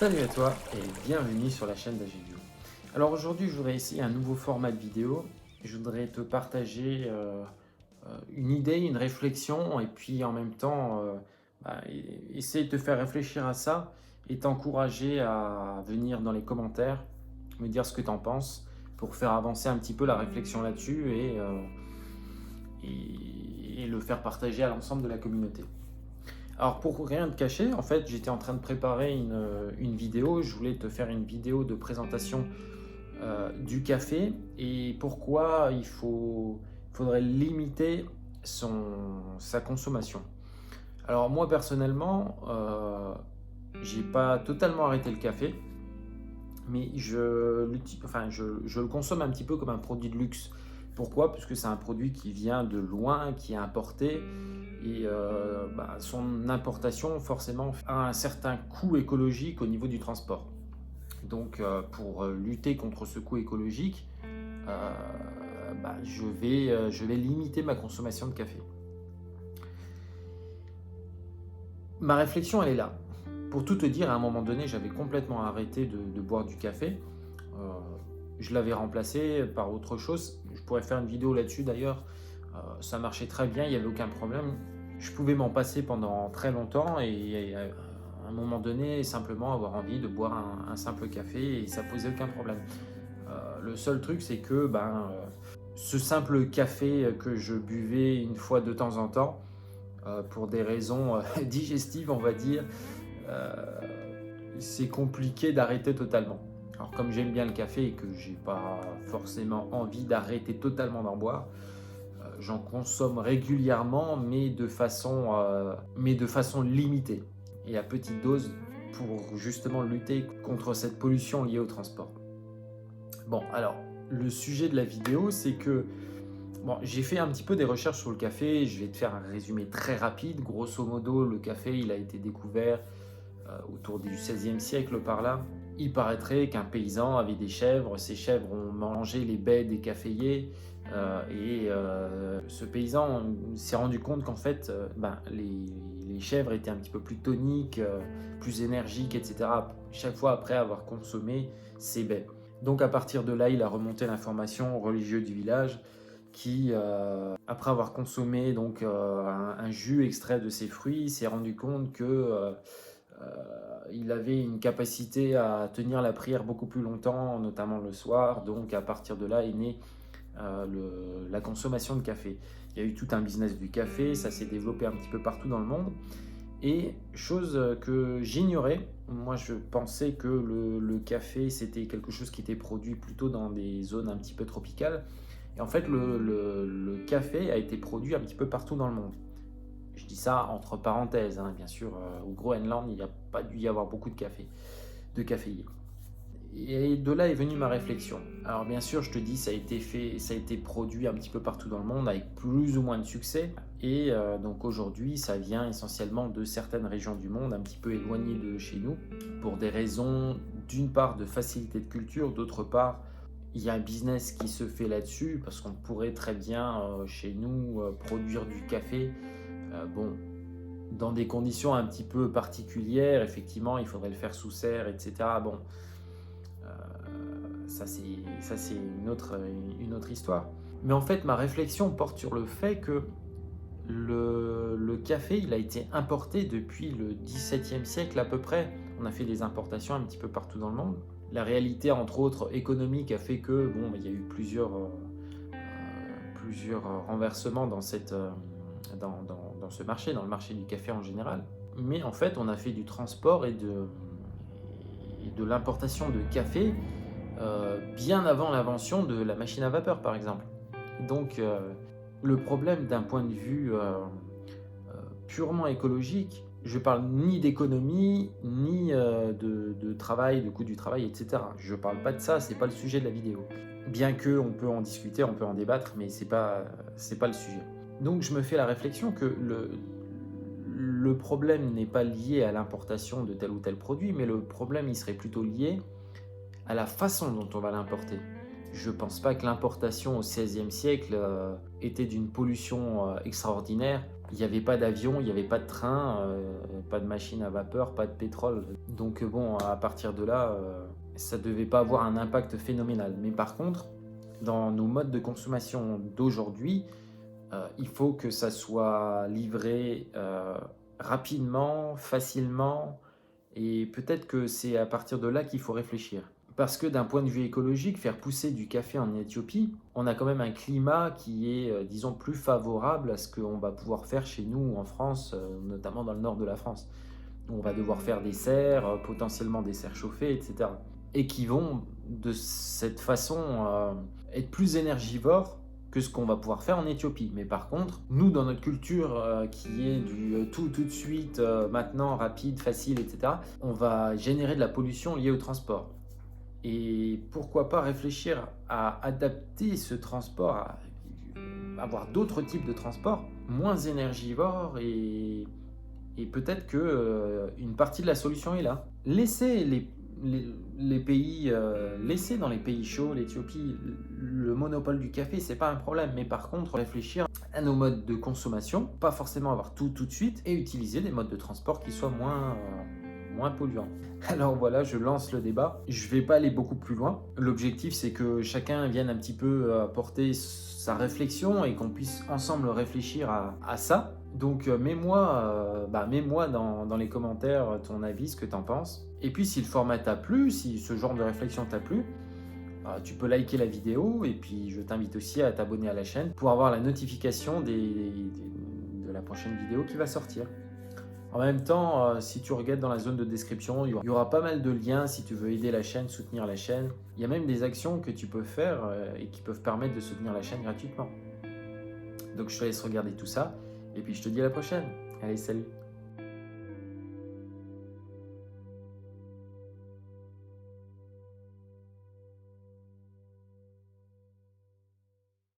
Salut à toi et bienvenue sur la chaîne d'Agilio. Alors aujourd'hui, je voudrais essayer un nouveau format de vidéo. Je voudrais te partager une idée, une réflexion et puis en même temps essayer de te faire réfléchir à ça et t'encourager à venir dans les commentaires, me dire ce que tu en penses pour faire avancer un petit peu la réflexion là-dessus et le faire partager à l'ensemble de la communauté. Alors pour rien te cacher, en fait, j'étais en train de préparer une vidéo. Je voulais te faire une vidéo de présentation du café et pourquoi faudrait limiter sa consommation. Alors moi personnellement, j'ai pas totalement arrêté le café, mais je le consomme un petit peu comme un produit de luxe. Pourquoi? Parce que c'est un produit qui vient de loin, qui est importé et son importation forcément a un certain coût écologique au niveau du transport. Donc pour lutter contre ce coût écologique, je vais limiter ma consommation de café. Ma réflexion, elle est là. Pour tout te dire, à un moment donné, j'avais complètement arrêté de boire du café. Euh, je l'avais remplacé par autre chose. Je pourrais faire une vidéo là-dessus d'ailleurs. Ça marchait très bien, il n'y avait aucun problème. Je pouvais m'en passer pendant très longtemps et à un moment donné, simplement avoir envie de boire un simple café et ça posait aucun problème. Le seul truc, c'est que ce simple café que je buvais une fois de temps en temps, pour des raisons digestives, on va dire, euh, c'est compliqué d'arrêter totalement. Alors comme j'aime bien le café et que j'ai pas forcément envie d'arrêter totalement d'en boire, j'en consomme régulièrement mais de façon limitée et à petite dose pour justement lutter contre cette pollution liée au transport. Bon, alors le sujet de la vidéo, c'est que j'ai fait un petit peu des recherches sur le café. Je vais te faire un résumé très rapide. Grosso modo, le café, il a été découvert autour du XVIe siècle par là. Il paraîtrait qu'un paysan avait des chèvres. Ces chèvres ont mangé les baies des caféiers. Ce paysan s'est rendu compte qu'en fait, les chèvres étaient un petit peu plus toniques, plus énergiques, etc. Chaque fois après avoir consommé ces baies. Donc à partir de là, il a remonté l'information aux religieux du village qui, après avoir consommé un jus extrait de ces fruits, s'est rendu compte que il avait une capacité à tenir la prière beaucoup plus longtemps, notamment le soir. Donc à partir de là est née la consommation de café. Il y a eu tout un business du café, ça s'est développé un petit peu partout dans le monde. Et chose que j'ignorais, moi je pensais que le café c'était quelque chose qui était produit plutôt dans des zones un petit peu tropicales. Et en fait le café a été produit un petit peu partout dans le monde. Je dis ça entre parenthèses, hein, bien sûr, au Groenland il n'y a pas dû y avoir beaucoup de caféiers. Et de là est venue ma réflexion. Alors bien sûr, je te dis, ça a été produit un petit peu partout dans le monde avec plus ou moins de succès. Et donc aujourd'hui, ça vient essentiellement de certaines régions du monde, un petit peu éloignées de chez nous, pour des raisons d'une part de facilité de culture, d'autre part, il y a un business qui se fait là-dessus, parce qu'on pourrait très bien chez nous produire du café. Dans des conditions un petit peu particulières, effectivement, il faudrait le faire sous serre, etc. Ça c'est une autre histoire. Mais en fait, ma réflexion porte sur le fait que le café, il a été importé depuis le XVIIe siècle à peu près. On a fait des importations un petit peu partout dans le monde. La réalité, entre autres, économique a fait que il y a eu plusieurs renversements dans ce marché, dans le marché du café en général. Mais en fait, on a fait du transport et de l'importation de café bien avant l'invention de la machine à vapeur, par exemple. Donc, le problème d'un point de vue purement écologique, je parle ni d'économie, ni de travail, de coût du travail, etc. Je parle pas de ça, c'est pas le sujet de la vidéo. Bien que on peut en discuter, on peut en débattre, mais c'est pas le sujet. Donc, je me fais la réflexion que le problème n'est pas lié à l'importation de tel ou tel produit, mais le problème, il serait plutôt lié à la façon dont on va l'importer. Je ne pense pas que l'importation au XVIe siècle était d'une pollution extraordinaire. Il n'y avait pas d'avion, il n'y avait pas de train, pas de machine à vapeur, pas de pétrole. Donc bon, à partir de là, ça ne devait pas avoir un impact phénoménal. Mais par contre, dans nos modes de consommation d'aujourd'hui, il faut que ça soit livré rapidement, facilement, et peut-être que c'est à partir de là qu'il faut réfléchir. Parce que d'un point de vue écologique, faire pousser du café en Éthiopie, on a quand même un climat qui est, disons, plus favorable à ce qu'on va pouvoir faire chez nous en France, notamment dans le nord de la France. On va devoir faire des serres, potentiellement des serres chauffées, etc. Et qui vont, de cette façon, être plus énergivores que ce qu'on va pouvoir faire en Éthiopie. Mais par contre, nous, dans notre culture qui est du tout de suite, maintenant, rapide, facile, etc., on va générer de la pollution liée au transport. Et pourquoi pas réfléchir à adapter ce transport, à avoir d'autres types de transports moins énergivores, et peut-être que une partie de la solution est là. Laissez les pays, laissez dans les pays chauds, l'Éthiopie, le monopole du café, c'est pas un problème. Mais par contre, réfléchir à nos modes de consommation, pas forcément avoir tout de suite, et utiliser des modes de transport qui soient moins polluants. Alors voilà, je lance le débat. Je vais pas aller beaucoup plus loin. L'objectif, c'est que chacun vienne un petit peu apporter sa réflexion et qu'on puisse ensemble réfléchir à ça. Donc mets-moi dans les commentaires ton avis, ce que tu en penses. Et puis si le format t'a plu, si ce genre de réflexion t'a plu, tu peux liker la vidéo, et puis je t'invite aussi à t'abonner à la chaîne pour avoir la notification de la prochaine vidéo qui va sortir. En même temps, si tu regardes dans la zone de description, il y aura pas mal de liens si tu veux aider la chaîne, soutenir la chaîne. Il y a même des actions que tu peux faire et qui peuvent permettre de soutenir la chaîne gratuitement. Donc je te laisse regarder tout ça, et puis je te dis à la prochaine. Allez, salut!